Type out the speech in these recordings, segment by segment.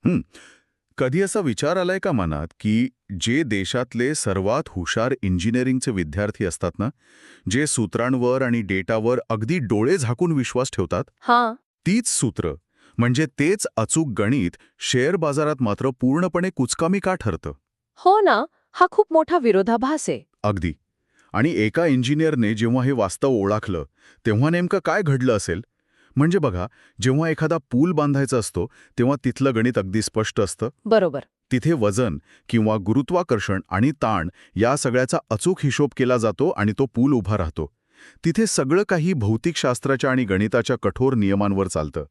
हं. कधी असा विचार आलाय का मनात की जे देशातले सर्वात हुशार इंजिनिअरिंगचे विद्यार्थी असतात ना, जे सूत्रांवर आणि डेटावर अगदी डोळे झाकून विश्वास ठेवतात, हां. तीच सूत्र म्हणजे तेच अचूक गणित शेअर बाजारात मात्र पूर्णपणे कुचकामी का ठरतं? हो ना, हा खूप मोठा विरोधाभास आहे. अगदी. आणि एका इंजिनिअरने जेव्हा हे वास्तव ओळखलं, तेव्हा नेमकं काय घडलं असेल? म्हणजे बघा, जेव्हा एखादा पूल बांधायचा असतो, तेव्हा तिथलं गणित अगदी स्पष्ट असतं. बरोबर. तिथे वजन किंवा गुरुत्वाकर्षण आणि ताण या सगळ्याचा अचूक हिशोब केला जातो आणि तो पूल उभा राहतो. तिथे सगळं काही भौतिकशास्त्राच्या आणि गणिताच्या कठोर नियमांवर चालतं.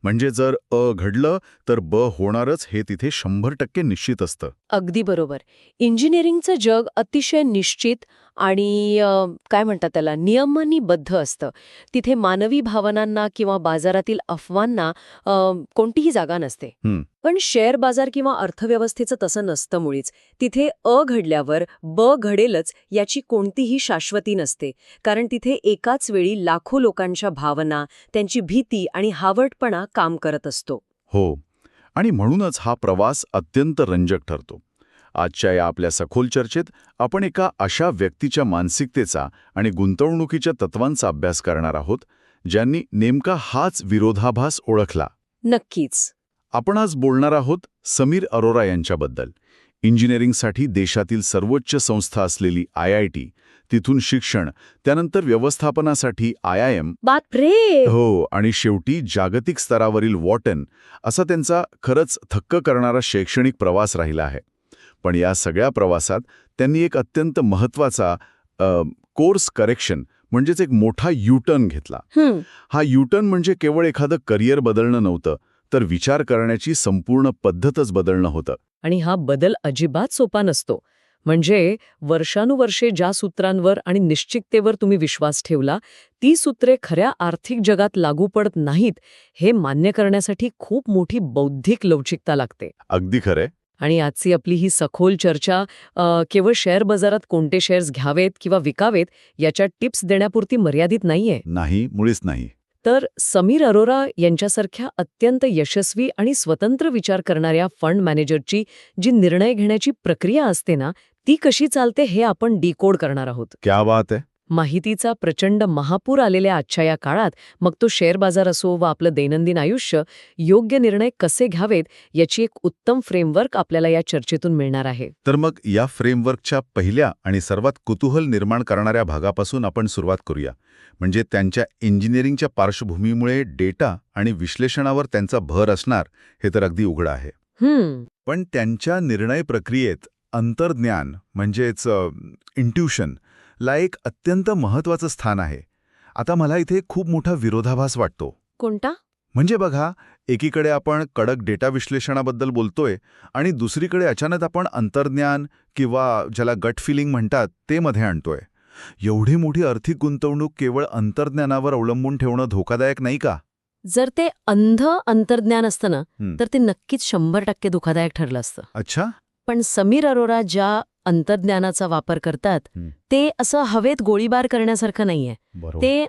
म्हणजे जर अ घडलं तर ब होणारच हे तिथे 100% निश्चित असतं. अगदी बरोबर. इंजिनिअरिंगचं जग अतिशय निश्चित आणि काय म्हणतात त्याला नियमनीबद्ध असतं. तिथे मानवी भावनांना किंवा बाजारातील अफवांना कोणतीही जागा नसते. हं. पण शेअर बाजार किंवा अर्थव्यवस्थेचं तसं नसतं मुळीच. तिथे अ घडल्यावर ब घडेलच याची कोणतीही शाश्वती नसते. कारण तिथे एकाच वेळी लाखो लोकांच्या भावना, त्यांची भीती आणि हावटपणा काम करत असतो. हो. आणि म्हणूनच हा प्रवास अत्यंत रंजक ठरतो. आजच्या या आपल्या सखोल चर्चेत आपण एका अशा व्यक्तीच्या मानसिकतेचा आणि गुंतवणुकीच्या तत्वांचा अभ्यास करणार आहोत, ज्यांनी नेमका हाच विरोधाभास ओळखला. नक्कीच. आपण आज बोलणार आहोत समीर अरोरा यांच्याबद्दल. इंजिनिअरिंगसाठी देशातील सर्वोच्च संस्था असलेली IIT, तिथून शिक्षण, त्यानंतर व्यवस्थापनासाठी IIM, बापरे! हो, आणि शेवटी जागतिक स्तरावरील वॉटन, असा त्यांचा खरंच थक्क करणारा शैक्षणिक प्रवास राहिला आहे. पण या सगळ्या प्रवासात त्यांनी एक अत्यंत महत्त्वाचा कोर्स करेक्शन म्हणजेच एक मोठा U-टर्न घेतला. हा U-टर्न म्हणजे केवळ एखादं करिअर बदलणं नव्हतं, तर विचार करण्याची संपूर्ण पद्धतच बदलणं होतं. आणि हा बदल अजिबात सोपा नसतो. म्हणजे वर्षानुवर्षे ज्या सूत्रांवर आणि निश्चिततेवर तुम्ही विश्वास ठेवला, ती सूत्रे खऱ्या आर्थिक जगात लागू पडत नाहीत, हे मान्य करण्यासाठी खूप मोठी बौद्धिक लवचिकता लागते. अगदी खरंय. आणि आजची आपली ही सखोल चर्चा केवळ शेअर बाजारात कोणते शेअर्स घ्यावेत किंवा विकावेत याच्या टिप्स देण्यापुरती मर्यादित नाहीये. नाही, मुळीच नाही. तर समीर अरोरा यांच्यासारख्या अत्यंत यशस्वी आणि स्वतंत्र विचार करणाऱ्या फंड मॅनेजरची जी निर्णय घेण्याची प्रक्रिया असते ना, ती कशी चालते हे आपण डिकोड करणार आहोत. क्या बात आहे. माहितीचा प्रचंड महापूर आलेल्या आजच्या या काळात, मग तो शेअर बाजार असो वा आपलं दैनंदिन आयुष्य, योग्य निर्णय कसे घ्यावेत याची एक उत्तम फ्रेमवर्क आपल्याला या चर्चेतून मिळणार आहे. तर मग या फ्रेमवर्कच्या पहिल्या आणि सर्वात कुतूहल निर्माण करणाऱ्या भागापासून आपण सुरुवात करूया. म्हणजे त्यांच्या इंजिनिअरिंगच्या पार्श्वभूमीमुळे डेटा आणि विश्लेषणावर त्यांचा भर असणार हे तर अगदी उघड आहे. पण त्यांच्या निर्णय प्रक्रियेत अंतर्ज्ञान म्हणजेच इंट्युशन ला एक अत्यंत महत्त्वाचं स्थान आहे. आता मला इथे खूप मोठा विरोधाभास वाटतो. कोणता? म्हणजे बघा, एकीकडे आपण कडक डेटा विश्लेषणाबद्दल बोलतोय आणि दुसरीकडे अचानक आपण अंतर्ज्ञान किंवा ज्याला गट फिलिंग म्हणतात ते मध्ये आणतोय. एवढी मोठी आर्थिक गुंतवणूक केवळ अंतर्ज्ञानावर अवलंबून ठेवणं धोकादायक नाही का? जर ते अंध अंतर्ज्ञान असतं ना, तर ते नक्कीच 100% धोकादायक ठरलं असतं. अच्छा. पण समीर अरोरा ज्या अंतर्ज्ञानाचा वापर करतात, ते असं हवेत गोळीबार करण्यासारखं नाहीये. ते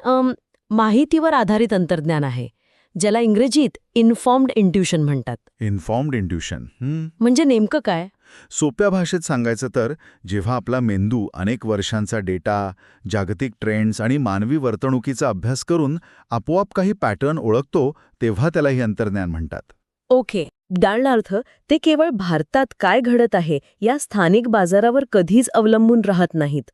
माहितीवर आधारित अंतर्ज्ञान आहे, ज्याला इंग्रजीत इन्फॉर्म्ड इंट्युशन म्हणतात. Informed intuition. म्हणजे नेमकं काय? सोप्या भाषेत सांगायचं तर, जेव्हा आपला मेंदू अनेक वर्षांचा डेटा, जागतिक ट्रेंड्स आणि मानवी वर्तणुकीचा अभ्यास करून आपोआप काही पॅटर्न ओळखतो, तेव्हा त्याला हे अंतर्ज्ञान म्हणतात. ओके. उदाहरणार्थ, ते केवळ भारतात काय घडत आहे या स्थानिक बाजारावर कधीच अवलंबून राहत नाहीत.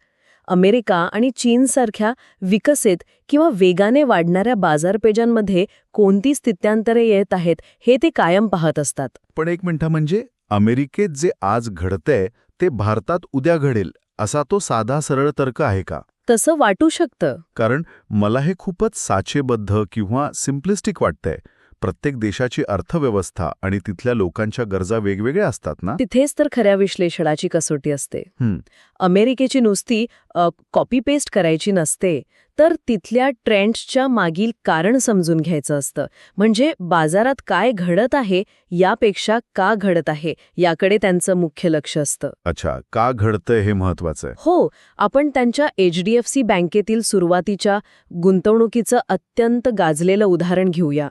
अमेरिका आणि चीनसारख्या विकसित किंवा वेगाने वाढणाऱ्या बाजारपेठांमध्ये कोणती स्थित्यांतरे येत आहेत हे ते कायम पाहत असतात. पण एक मिनिट, म्हणजे अमेरिकेत जे आज घडतंय ते भारतात उद्या घडेल असा तो साधा सरळ तर्क आहे का? तसं वाटू शकतं. कारण मला हे खूपच साचेबद्ध किंवा सिम्प्लिस्टिक वाटतंय. प्रत्येक देशाची अर्थव्यवस्था आणि तिथल्या लोकांच्या गरजा वेगवेगळ्या असतात ना. तिथेच तर खऱ्या विश्लेषणाची कसोटी असते. अमेरिकेची नुसती कॉपी पेस्ट करायची नसते, तर तिथल्या ट्रेंड्सच्या मागील कारण समजून घ्यायचं असतं. म्हणजे बाजारात काय घडत आहे यापेक्षा का घडत आहे याकडे त्यांचं मुख्य लक्ष असतं. अच्छा, का घडतंय हे महत्वाचं आहे. हो. आपण त्यांच्या HDFC बँकेतील सुरुवातीच्या गुंतवणुकीचं अत्यंत गाजलेलं उदाहरण घेऊया.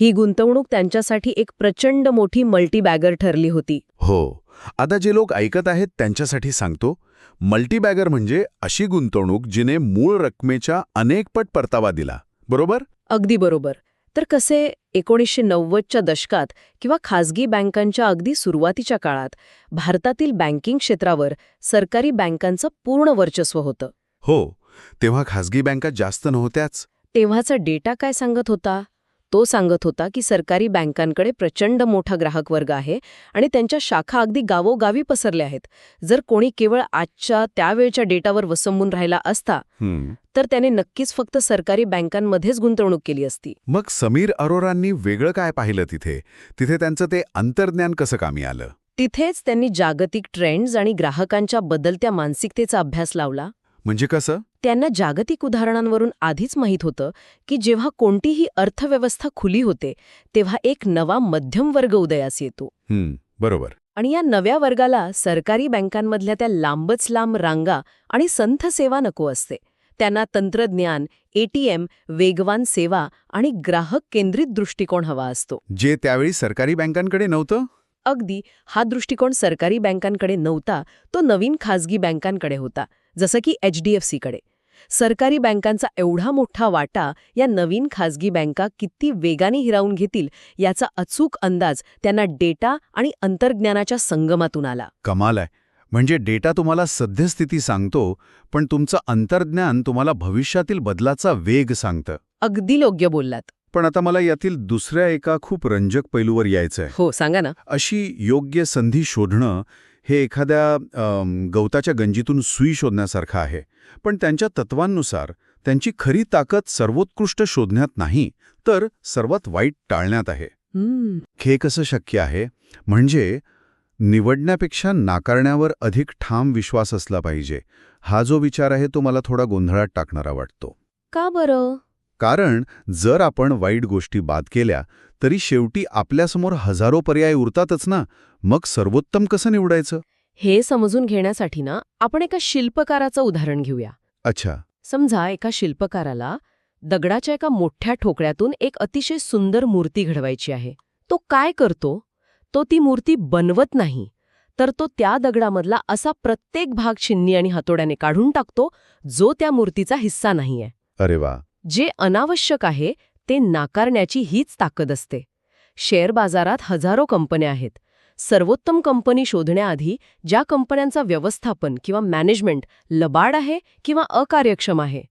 ही गुंतवणूक त्यांच्यासाठी एक प्रचंड मोठी मल्टीबॅगर ठरली होती. हो. आता जे लोक ऐकत आहेत त्यांच्यासाठी सांगतो, मल्टीबॅगर म्हणजे अशी गुंतवणूक जिने मूळ रकमेच्या अनेक पट परतावा दिला. बरोबर? अगदी बरोबर. तर कसे 1990च्या दशकात किंवा खासगी बँकांच्या अगदी सुरुवातीच्या काळात भारतातील बँकिंग क्षेत्रावर सरकारी बँकांचं पूर्ण वर्चस्व होतं. हो. तेव्हा खासगी बँका जास्त नव्हत्याच. तेव्हाचा डेटा काय सांगत होता? तो सांगत होता की सरकारी बँकांकडे प्रचंड मोठा ग्राहक वर्ग आहे आणि त्यांच्या शाखा अगदी गावोगावी पसरल्या आहेत. जर कोणी केवळ आजच्या त्यावेळच्या डेटावर वसंबून राहिला असता तर त्याने नक्कीच फक्त सरकारी बँकांमध्येच गुंतवणूक केली असती. मग समीर अरोरांनी वेगळं काय पाहिलं तिथे त्यांचं ते अंतर्ज्ञान कसं कामी आलं? तिथेच त्यांनी जागतिक ट्रेंड्स आणि ग्राहकांच्या बदलत्या मानसिकतेचा अभ्यास लावला. म्हणजे कसं? त्यांना जागतिक उदाहरणांवरून आधीच माहीत होतं की जेव्हा कोणतीही अर्थव्यवस्था खुली होते तेव्हा एक नवा मध्यम वर्ग उदयास येतो. बरोबर. आणि या नव्या वर्गाला सरकारी बँकांमधल्या त्या लांबच लांब रांगा आणि संथ सेवा नको असते. त्यांना तंत्रज्ञान, एटीएम, वेगवान सेवा आणि ग्राहक केंद्रित दृष्टिकोन हवा असतो. जे त्यावेळी सरकारी बँकांकडे नव्हतं? अगदी. हा दृष्टिकोन सरकारी बँकांकडे नव्हता, तो नवीन खासगी बँकांकडे होता, जसं की HDFCकडे. सरकारी बँकांचा एवढा मोठा वाटा या नवीन खासगी बँका किती वेगाने हिरावून घेतील याचा अचूक अंदाज त्यांना डेटा आणि अंतर्ज्ञानाच्या संगमातून आला. कमाल आहे. म्हणजे डेटा तुम्हाला सद्यस्थिती सांगतो, पण तुमचं अंतर्ज्ञान तुम्हाला भविष्यातील बदलाचा वेग सांगतं. अगदी योग्य बोललात. पण आता मला यातील दुसऱ्या एका खूप रंजक पैलूवर यायचं आहे. हो, सांगा ना. अशी योग्य संधी शोधणं हे एखाद्या गवताच्या गंजीतून सुई शोधण्यासारखं आहे. पण त्यांच्या तत्वांनुसार त्यांची खरी ताकद सर्वोत्कृष्ट शोधण्यात नाही, तर सर्वात वाईट टाळण्यात आहे. हे कसं शक्य आहे? म्हणजे निवडण्यापेक्षा नाकारण्यावर अधिक ठाम विश्वास असला पाहिजे. हा जो विचार आहे तो मला थोडा गोंधळात टाकणारा वाटतो. का बरं? कारण जर आपण वाईट गोष्टी बाद केल्या तरी शेवटी आपल्यासमोर हजारो पर्याय उरतातच ना. मग सर्वोत्तम कसं निवडायचं? हे समजून घेण्यासाठी ना आपण एका शिल्पकाराचं उदाहरण घेऊया. अच्छा. समजा एका शिल्पकाराला दगडाच्या एका मोठ्या ठोकळ्यातून एक अतिशय सुंदर मूर्ती घडवायची आहे. तो काय करतो? तो ती मूर्ती बनवत नाही, तर तो त्या दगडामधला असा प्रत्येक भाग छिन्नी आणि हातोड्याने काढून टाकतो जो त्या मूर्तीचा हिस्सा नाहीये. अरे वा. जे अनावश्यक आहे ते नाकारण्याची हीच ताकद असते. शेअर बाजारात हजारो कंपन्या आहेत. सर्वोत्तम कंपनी शोधण्याआधी ज्या कंपन्यांचा व्यवस्थापन किंवा मॅनेजमेंट लबाड आहे किंवा अकार्यक्षम आहे,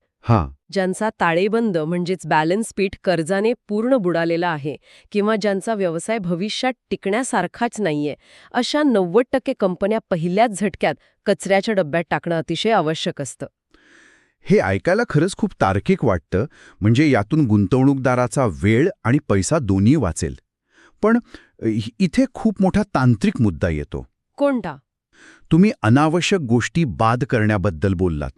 ज्यांचा ताळेबंद म्हणजेच बॅलन्स शीट कर्जाने पूर्ण बुडालेला आहे किंवा ज्यांचा व्यवसाय भविष्यात टिकण्यासारखाच नाहीये, अशा 90% कंपन्या पहिल्याच झटक्यात कचऱ्याच्या डब्यात टाकणं अतिशय आवश्यक असतं. हे ऐकायला खरंच खूप तार्किक वाटतं. म्हणजे यातून गुंतवणूकदाराचा वेळ आणि पैसा दोन्ही वाचेल. पण इथे खूप मोठा तांत्रिक मुद्दा येतो. कोणता? तुम्ही अनावश्यक गोष्टी बाद करण्याबद्दल बोललात,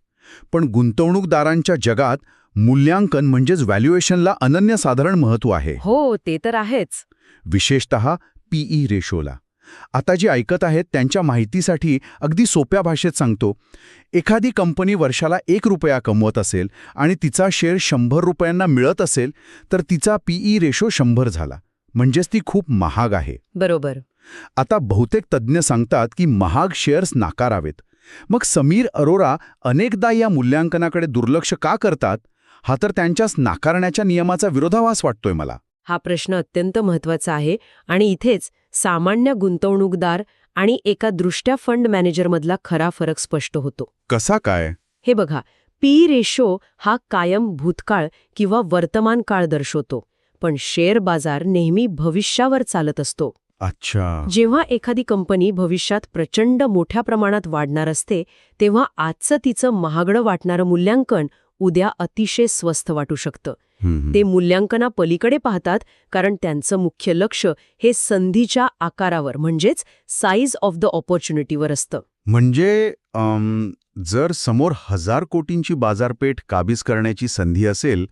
पण गुंतवणूकदारांच्या जगात मूल्यांकन म्हणजेच व्हॅल्युएशनला अनन्यसाधारण महत्त्व आहे. हो, ते तर आहेच. विशेषतः PE रेशोला. आता जे ऐकत आहेत त्यांच्या माहितीसाठी अगदी सोप्या भाषेत सांगतो. एखादी कंपनी वर्षाला ₹1 कमवत असेल आणि तिचा शेअर 100 रुपयांना मिळत असेल तर तिचा PE रेशो 100 झाला. म्हणजेच ती खूप महाग आहे. बरोबर. आता बहुतेक तज्ज्ञ सांगतात की महाग शेअर्स नाकारावेत. मग समीर अरोरा अनेकदा या मूल्यांकनाकडे दुर्लक्ष का करतात? हा तर त्यांच्याच नाकारण्याच्या नियमाचा विरोधाभास वाटतोय मला. हा प्रश्न अत्यंत महत्त्वाचा आहे आणि इथेच सामान्य गुंतवणूकदार आणि एका दृष्ट्या फंड मॅनेजरमधला खरा फरक स्पष्ट होतो. कसा काय? हे बघा, PE रेशो हा कायम भूतकाळ किंवा वर्तमान काळ दर्शवतो, पण शेअर बाजार नेहमी भविष्यावर चालत असतो. अच्छा. जेव्हा एखादी कंपनी भविष्यात प्रचंड मोठ्या प्रमाणात वाढणार असते तेव्हा आजचं तिचं महागडं वाटणारं मूल्यांकन उद्या अतिशय स्वस्त वाटू शकतं. ते मूल्यांकना पलीकडे पाहतात कारण त्यांचं मुख्य लक्ष हे संधीच्या आकारावर म्हणजेच साईज ऑफ द ऑपॉर्च्युनिटीवर असतं. म्हणजे जर समोर 1000 कोटींची बाजारपेठ काबीज करण्याची संधी असेल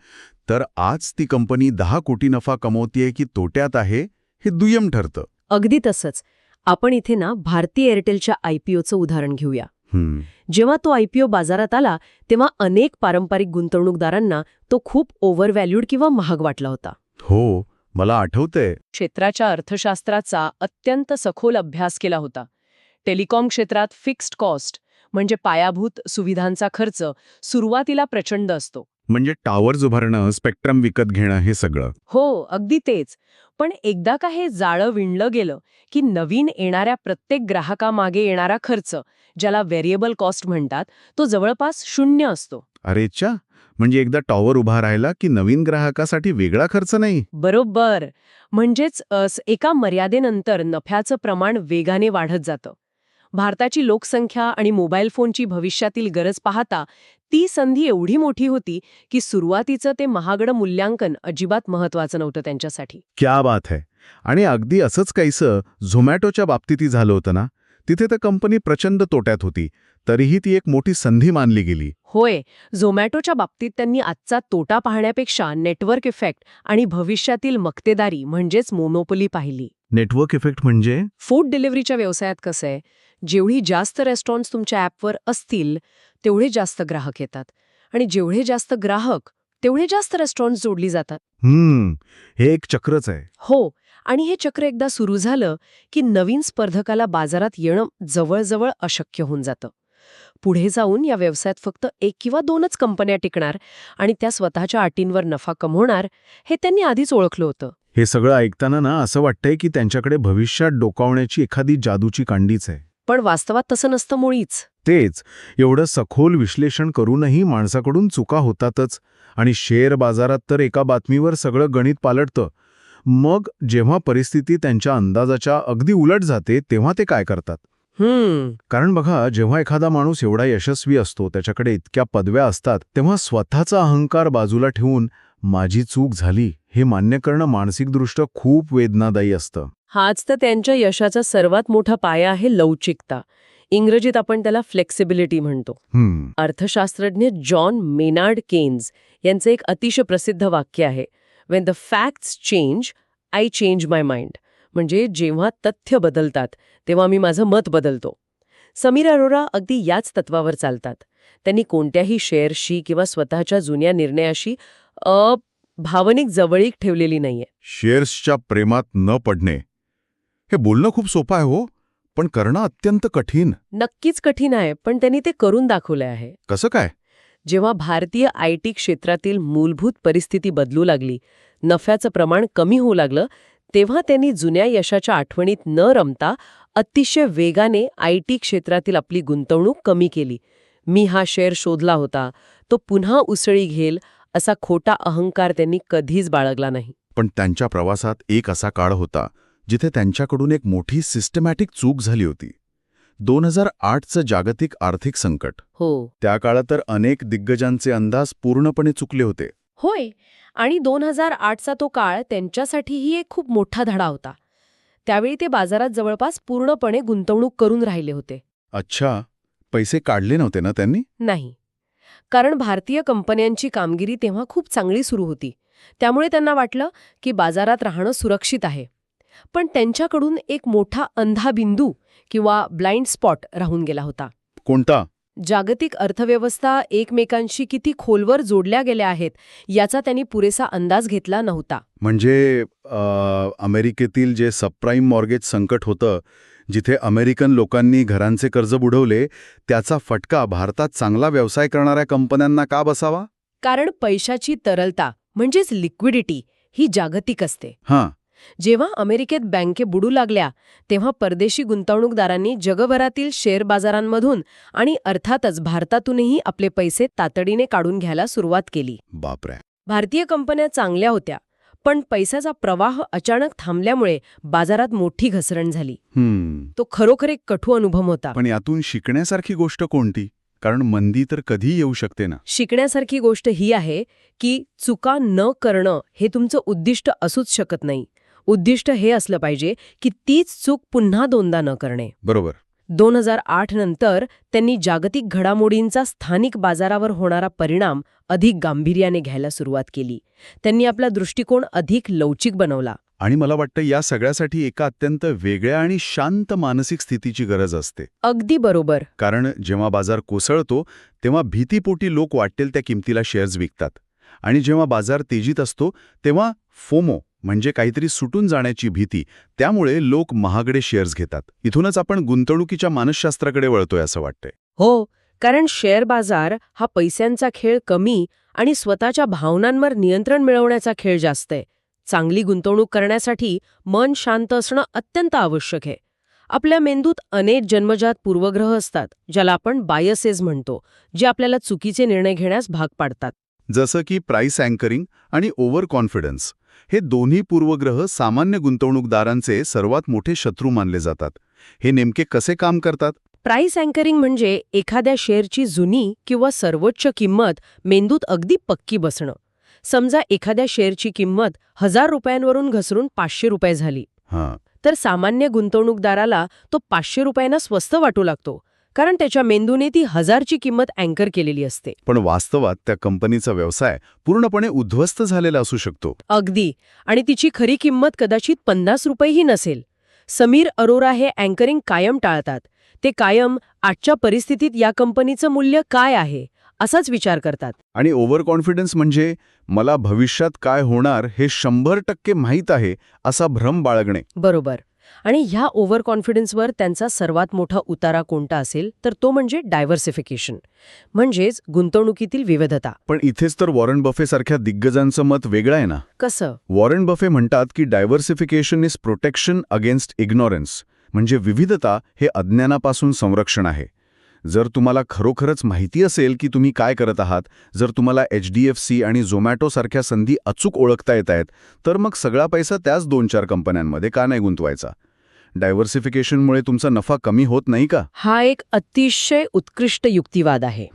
तर आज ती कंपनी 10 कोटी नफा कमवतेय की तोट्यात आहे हे दुय्यम ठरतं. अगदी तसंच. आपण इथे ना भारती एअरटेलच्या IPOचं उदाहरण घेऊया. जेव्हा तो IPO बाजारात आला तेव्हा अनेक पारंपरिक गुंतवणूकदारांना तो खूप ओव्हरव्हॅल्यूड किंवा महाग वाटला होता. हो, मला आठवतंय. क्षेत्राच्या अर्थशास्त्राचा अत्यंत सखोल अभ्यास केला होता. टेलिकॉम क्षेत्रात फिक्स्ड कॉस्ट म्हणजे पायाभूत सुविधांचा खर्च सुरुवातीला प्रचंड असतो. म्हणजे टॉवर्स उभारणं, स्पेक्ट्रम विकत घेणं हे सगळं. हो, अगदी तेच. पण एकदा का हे जाळं विणलं गेलं की नवीन येणाऱ्या प्रत्येक ग्राहकामागे येणारा खर्च, ज्याला व्हेरिएबल कॉस्ट म्हणतात, तो जवळपास 0 असतो. अरेच्या, म्हणजे एकदा टॉवर उभा राहिला की नवीन ग्राहकासाठी वेगळा खर्च नाही. बरोबर. म्हणजेच एका मर्यादेनंतर नफ्याचं प्रमाण वेगाने वाढत जातं. भारताची लोकसंख्या आणि मोबाईल फोनची भविष्यातील गरज पाहता ती संधी एवढी मोठी होती की सुरुवातीचं ते महागडं मूल्यांकन अजिबात महत्वाचं नव्हतं त्यांच्यासाठी. क्या बात है. आणि अगदी असंच काहीसं झोमॅटोच्या बाबतीतही झालं होतं ना. तिथे तर कंपनी प्रचंड तोट्यात होती, तरीही ती एक मोठी संधी मानली गेली. होय, झोमॅटोच्या बाबतीत त्यांनी आजचा तोटा पाहण्यापेक्षा नेटवर्क इफेक्ट आणि भविष्यातील मक्तेदारी म्हणजेच मोनोपोली पाहिली. नेटवर्क इफेक्ट म्हणजे? फूड डिलिव्हरीच्या व्यवसायात कसं आहे, जेवढी जास्त रेस्टॉरंट्स तुमच्या ॲपवर असतील तेवढे जास्त ग्राहक येतात आणि जेवढे जास्त ग्राहक तेवढे जास्त रेस्टॉरंट्स जोडली जातात. हे एक चक्रच आहे. हो, आणि हे चक्र एकदा सुरू झालं की नवीन स्पर्धकाला बाजारात येणं जवळजवळ अशक्य होऊन जातं. पुढे जाऊन या व्यवसायात फक्त 1 किंवा 2च कंपन्या टिकणार आणि त्या स्वतःच्या अटींवर नफा कमवणार, हे त्यांनी आधीच ओळखलं होतं. हे सगळं ऐकताना ना असं वाटतंय की त्यांच्याकडे भविष्यात डोकावण्याची एखादी जादूची कांडीच आहे. पण वास्तवात तसं नसतं मुळीच. तेच, एवढं सखोल विश्लेषण करूनही माणसाकडून चुका होतातच. आणि शेअर बाजारात तर एका बातमीवर सगळं गणित पालटतं. मग जेव्हा परिस्थिती त्यांच्या अंदाजाच्या अगदी उलट जाते तेव्हा ते काय करतात? कारण बघा, जेव्हा एखादा माणूस एवढा यशस्वी असतो, त्याच्याकडे इतक्या पदव्या असतात, तेव्हा स्वतःचा अहंकार बाजूला ठेवून माझी चूक झाली हे मान्य करणं मानसिकदृष्ट्या खूप वेदनादायी असतं. हाच तर त्यांच्या यशाचा सर्वात मोठा पाया आहे, लवचिकता. इंग्रजीत आपण त्याला फ्लेक्सिबिलिटी म्हणतो. अर्थशास्त्रज्ञ जॉन मेनार्ड केन्स यांचं एक अतिशय प्रसिद्ध वाक्य आहे, Wien the facts change, I change my mind. म्हणजे जेव्हा तथ्य बदलतात तेव्हा मी माझं मत बदलतो. समीर अरोरा अगदी याच तत्वावर चालतात. त्यांनी कोणत्याही शेअरशी किंवा स्वतःच्या जुन्या निर्णयाशी भावनिक जवळीक ठेवलेली नाहीये. शेअर्सच्या प्रेमात न पडणे हे बोलणं खूप सोपं आहे हो, पण करणं अत्यंत कठीण. नक्कीच कठीण आहे, पण त्यांनी ते करून दाखवलं आहे. कसं काय? जेव्हा भारतीय IT क्षेत्रातील मूलभूत परिस्थिती बदलू लागली, नफ्याचं प्रमाण कमी होऊ लागलं, तेव्हा त्यांनी जुन्या यशाच्या आठवणीत न रमता अतिशय वेगाने IT क्षेत्रातील आपली गुंतवणूक कमी केली. मी हा शेअर शोधला होता, तो पुन्हा उसळी घेईल असा खोटा अहंकार त्यांनी कधीच बाळगला नाही. पण त्यांच्या प्रवासात एक असा काळ होता जिथे त्यांच्याकडून एक मोठी सिस्टमॅटिक चूक झाली होती. 2008चं जागतिक आर्थिक संकट. हो. त्या काळात तर अनेक दिग्गजांचे अंदाज पूर्णपणे चुकले होते. होय, आणि 2008चा तो काळ त्यांच्यासाठीही एक खूप मोठा धडा होता. त्यावेळी ते बाजारात जवळपास पूर्णपणे गुंतवणूक करून राहिले होते. अच्छा, पैसे काढले नव्हते ना त्यांनी? नाही, कारण भारतीय कंपन्यांची कामगिरी तेव्हा खूप चांगली सुरू होती. त्यामुळे त्यांना वाटलं की बाजारात राहणं सुरक्षित आहे. पण त्यांच्याकडून एक मोठा अंधा बिंदू किंवा ब्लाइंड स्पॉट राहून गेला होता. कोणता? जागतिक अर्थव्यवस्था एकमेकांशी किती खोलवर जोडल्या गेल्या आहेत याचा त्यांनी पुरेसा अंदाज घेतला नव्हता. म्हणजे अमेरिकेतील जे सबप्राईम मॉर्गेज संकट होतं, जिथे अमेरिकन लोकांनी घरांचे कर्ज बुडवले, त्याचा फटका भारतात चांगला व्यवसाय करणाऱ्या कंपन्यांना का बसावा? कारण पैशाची तरलता म्हणजेच लिक्विडिटी ही जागतिक असते. जेव्हा अमेरिकेत बँके बुडू लागल्या तेव्हा परदेशी गुंतवणूकदारांनी जगभरातील शेअर बाजारांमधून आणि अर्थातच भारतातूनही आपले पैसे तातडीने काढून घ्यायला सुरुवात केली. बापरे. भारतीय कंपन्या चांगल्या होत्या, पण पैशाचा प्रवाह अचानक थांबल्यामुळे बाजारात मोठी घसरण झाली. तो खरोखर एक कठोर अनुभव होता. पण यातून शिकण्यासारखी गोष्ट कोणती? कारण मंदी तर कधी येऊ शकते ना. शिकण्यासारखी गोष्ट ही आहे की चुका न करणं हे तुमचं उद्दिष्ट असूच शकत नाही. उद्दिष्ट हे असलं पाहिजे की तीच चूक पुन्हा दोनदा न करणे. बरोबर. 2008 नंतर त्यांनी जागतिक घडामोडींचा स्थानिक बाजारावर होणारा परिणाम अधिक गांभीर्याने घ्यायला सुरुवात केली. त्यांनी आपला दृष्टिकोन अधिक लवचिक बनवला. आणि मला वाटतं या सगळ्यासाठी एका अत्यंत वेगळ्या आणि शांत मानसिक स्थितीची गरज असते. अगदी बरोबर. कारण जेव्हा बाजार कोसळतो तेव्हा भीतीपोटी लोक वाटेल त्या किमतीला शेअर्स विकतात. आणि जेव्हा बाजार तेजीत असतो तेव्हा फोमो म्हणजे काहीतरी सुटून जाण्याची भीती. त्यामुळे लोक महागडे शेअर्स घेतात. इथूनच आपण गुंतवणुकीच्या मानसशास्त्राकडे वळतोय असं वाटतंय. हो, कारण शेअर बाजार हा पैशांचा खेळ कमी आणि स्वतःच्या भावनांवर नियंत्रण मिळवण्याचा खेळ जास्त आहे. चांगली गुंतवणूक करण्यासाठी मन शांत असणं अत्यंत आवश्यक आहे. आपल्या मेंदूत अनेक जन्मजात पूर्वग्रह असतात, ज्याला आपण बायसेस म्हणतो, जे आपल्याला चुकीचे निर्णय घेण्यास भाग पाडतात. जसं की प्राइस अँकरिंग आणि ओव्हर कॉन्फिडन्स हे दोन्ही पूर्वग्रह सामान्य गुंतवणूकदारांचे सर्वात मोठे शत्रू मानले जातात. हे नेमके कसे काम करतात? प्राइस अँकरिंग म्हणजे एखाद्या शेअरची जुनी किंवा सर्वोच्च किंमत मेंदूत अगदी पक्की बसणं. समजा एखाद्या शेअरची किंमत 1000 रुपयांवरून घसरून 500 रुपये झाली, हां, तर सामान्य गुंतवणूकदाराला तो 500 रुपयांना स्वस्त वाटू लागतो, कारण त्याच्या मेंदूने ती 1000ची किंमत अँकर केलेली असते. पण वास्तवात त्या कंपनीचा व्यवसाय पूर्णपणे उद्ध्वस्त झालेला असू शकतो. अगदी. आणि तिची खरी किंमत कदाचित 50 रुपयेही नसेल. समीर अरोरा हे अँकरिंग कायम टाळतात. ते कायम आजच्या परिस्थितीत या कंपनीचं मूल्य काय आहे असाच विचार करतात. आणि ओव्हर कॉन्फिडन्स म्हणजे मला भविष्यात काय होणार हे 100% माहीत आहे असा भ्रम बाळगणे. बरोबर. आणि ह्या ओव्हर कॉन्फिडन्सवर त्यांचा सर्वात मोठा उतारा कोणता असेल तर तो म्हणजे डायव्हर्सिफिकेशन, म्हणजेच गुंतवणुकीतील विविधता. पण इथेच तर वॉरन बफेसारख्या दिग्गजांचं मत वेगळं आहे ना. कसं? वॉरन बफे म्हणतात की diversification is protection against ignorance, म्हणजे विविधता हे अज्ञानापासून संरक्षण आहे. जर तुम्हाला खरोखरच माहिती असेल की तुम्ही काय करत आहात, जर तुम्हाला HDFC आणि झोमॅटो सारख्या संधी अचूक ओळखता येत आहेत, तर मग सगळा पैसा त्याच 2-4 कंपन्यांमध्ये का नाही गुंतवायचा? डायव्हर्सिफिकेशनमुळे तुमचा नफा कमी होत नाही का? हा एक अतिशय उत्कृष्ट युक्तिवाद आहे.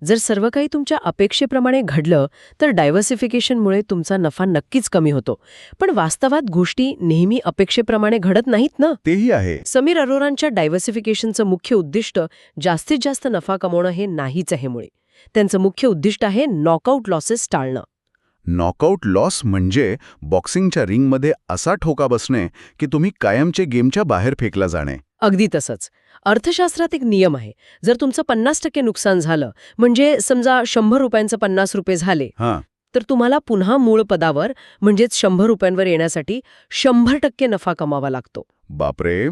जर सर्व काही तुमच्या अपेक्षेप्रमाणे घडलं तर डायव्हर्सिफिकेशनमुळे तुमचा नफा नक्कीच कमी होतो. पण वास्तवात गोष्टी नेहमी अपेक्षेप्रमाणे घडत नाहीत ना. तेही आहे. समीर अरोरांच्या डायव्हर्सिफिकेशनचं मुख्य उद्दिष्ट जास्तीत जास्त नफा कमवणं हे नाहीच आहे. मुळे त्यांचं मुख्य उद्दिष्ट आहे नॉकआउट लॉसेस टाळणं. नॉकआउट लॉस म्हणजे बॉक्सिंगच्या रिंगमध्ये असा ठोका बसणे की तुम्ही कायमचे गेमच्या बाहेर फेकला जाणे. अगदी तसंच. अर्थशास्त्रात एक नियम आहे. जर तुमचं 50% नुकसान झालं, म्हणजे समजा 100 रुपयांचं 50 रुपये झाले, हां, तर तुम्हाला पुन्हा मूळ पदावर म्हणजेच 100 रुपयांवर येण्यासाठी 100% नफा कमावा लागतो. बापरे,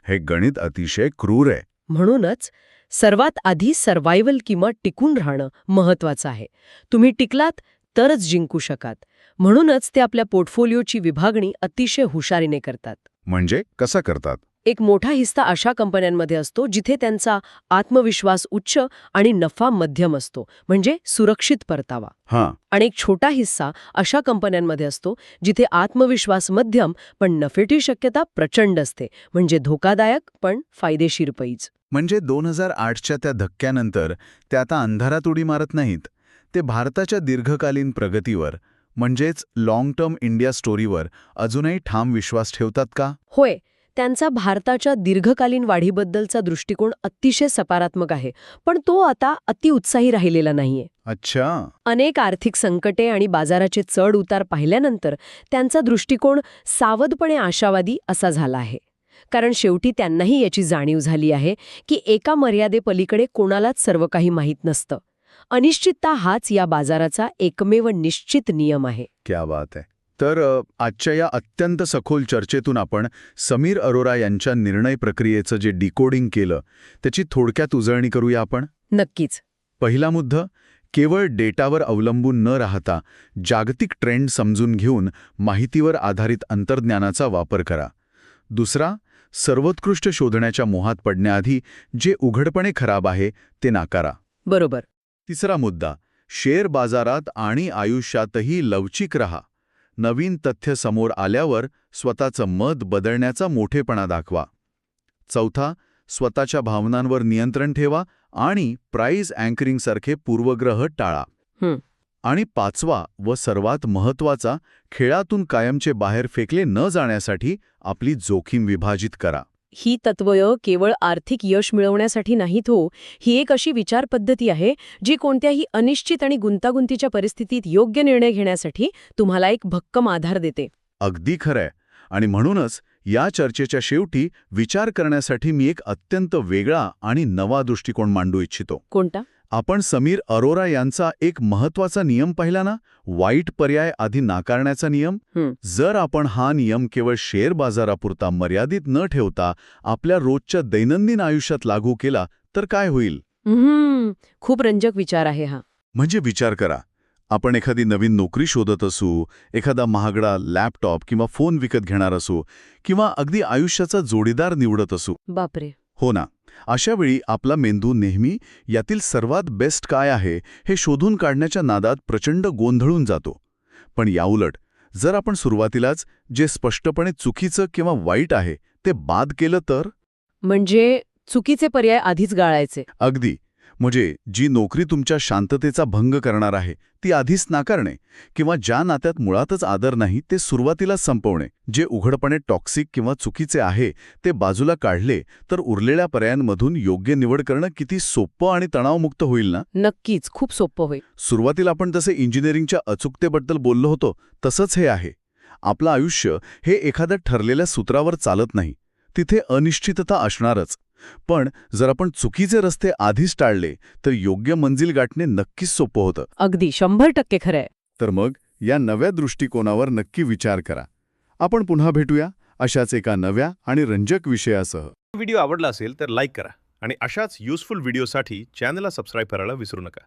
हे गणित अतिशय क्रूर आहे. म्हणूनच सर्वात आधी सर्व्हायव्हल किंवा टिकून राहणं महत्वाचं आहे. तुम्ही टिकलात तरच जिंकू शकाल. म्हणूनच ते आपल्या पोर्टफोलिओची विभागणी अतिशय हुशारीने करतात. म्हणजे कसं करतात? एक मोठा हिस्सा अशा कंपन्यांमध्ये असतो जिथे त्यांचा आत्मविश्वास उच्च आणि नफा मध्यम असतो, म्हणजे सुरक्षित परतावा. हां, आणि एक छोटा हिस्सा अशा कंपन्यांमध्ये असतो जिथे आत्मविश्वास मध्यम पण नफ्याची शक्यता प्रचंड असते, म्हणजे धोकादायक पण फायदेशीर पैज. म्हणजे 2008च्या त्या धक्क्यानंतर ते आता अंधारात उडी मारत नाहीत. ते भारताच्या दीर्घकालीन प्रगतीवर म्हणजेच लाँग टर्म इंडिया स्टोरीवर अजूनही ठाम विश्वास ठेवतात का? होय, त्यांचा भारताच्या दीर्घकालीन वाढीबद्दलचा दृष्टिकोन अतिशय सकारात्मक आहे, पण तो आता अतिउत्साही राहिलेला नाहीये. अच्छा. अनेक आर्थिक संकटे आणि बाजाराचे चढ उतार पाहिल्यानंतर त्यांचा दृष्टिकोन सावधपणे आशावादी असा झाला आहे. कारण शेवटी त्यांनाही याची जाणीव झाली आहे की एका मर्यादेपलीकडे कोणालाच सर्व काही माहीत नसतं. अनिश्चितता हाच या बाजाराचा एकमेव निश्चित नियम आहे. क्या बात आहे. तर आजच्या या अत्यंत सखोल चर्चेतून आपण समीर अरोरा यांच्या निर्णय प्रक्रियेचं जे डिकोडिंग केलं त्याची थोडक्यात उजळणी करूया आपण. नक्कीच. पहिला मुद्दा, केवळ डेटावर अवलंबून न राहता जागतिक ट्रेंड समजून घेऊन माहितीवर आधारित अंतर्ज्ञानाचा वापर करा. दुसरा, सर्वोत्कृष्ट शोधण्याच्या मोहात पडण्याआधी जे उघडपणे खराब आहे ते नाकारा. बरोबर. तिसरा मुद्दा, शेअर बाजारात आणि आयुष्यातही लवचिक रहा. नवीन तथ्य समोर आल्यावर स्वतःचं मत बदलण्याचा मोठेपणा दाखवा. चौथा, स्वतःच्या भावनांवर नियंत्रण ठेवा आणि प्राइस अँकरिंगसारखे पूर्वग्रह टाळा. आणि पाचवा व सर्वात महत्त्वाचा, खेळातून कायमचे बाहेर फेकले न जाण्यासाठी आपली जोखीम विभाजित करा. ही तत्त्वय केवळ आर्थिक यश मिळवण्यासाठी नाहीत हो. ही एक अशी विचार पद्धती आहे जी कोणत्याही अनिश्चित आणि गुंतागुंतीच्या परिस्थितीत योग्य निर्णय घेण्यासाठी तुम्हाला एक भक्कम आधार देते. अगदी खरंय. आणि म्हणूनच या चर्चेच्या शेवटी विचार करण्यासाठी मी एक अत्यंत वेगळा आणि नवा दृष्टिकोन मांडू इच्छितो. कोणता? आपण समीर अरोरा यांचा एक महत्वाचा नियम पाहिला ना, वाईट पर्याय आधी नाकारण्याचा नियम. जर आपण हा नियम केवळ शेअर बाजारापुरता मर्यादित न ठेवता आपल्या रोजच्या दैनंदिन आयुष्यात लागू केला तर काय होईल? खूप रंजक विचार आहे हा. म्हणजे विचार करा, आपण एखादी नवीन नोकरी शोधत असू, एखादा महागडा लॅपटॉप किंवा फोन विकत घेणार असू, किंवा अगदी आयुष्याचा जोडीदार निवडत असू. बापरे. हो ना, अशा वेळी आपला मेंदू नेहमी यातील सर्वात बेस्ट काय आहे हे शोधून काढण्याच्या नादात प्रचंड गोंधळून जातो. पण याउलट जर आपण सुरुवातीलाच जे स्पष्टपणे चुकीचं किंवा वाईट आहे ते बाद केलं तर? म्हणजे चुकीचे पर्याय आधीच गाळायचे. अगदी. म्हणजे जी नोकरी तुमच्या शांततेचा भंग करणार आहे ती आधीच नाकारणे, किंवा ज्या नात्यात मुळातच आदर नाही ते सुरुवातीलाच संपवणे. जे उघडपणे टॉक्सिक किंवा चुकीचे आहे ते बाजूला काढले तर उरलेल्या पर्यायांमधून योग्य निवड करणं किती सोपं आणि तणावमुक्त होईल ना. नक्कीच, खूप सोपं होईल. सुरुवातीला आपण जसे इंजिनिअरिंगच्या अचूकतेबद्दल बोललो होतो तसंच हे आहे. आपलं आयुष्य हे एखाद्या ठरलेल्या सूत्रावर चालत नाही, तिथे अनिश्चितता असणारच. पण जर आपण चुकीचे रस्ते आधीच टाळले तर योग्य मंजिल गाठणे नक्कीच सोपं होतं. अगदी 100% खरंय. तर मग या नव्या दृष्टिकोनावर नक्की विचार करा. आपण पुन्हा भेटूया अशाच एका नव्या आणि रंजक विषयासह. व्हिडिओ आवडला असेल तर लाईक करा आणि अशाच युजफुल व्हिडिओसाठी चॅनलला सबस्क्राईब करायला विसरू नका.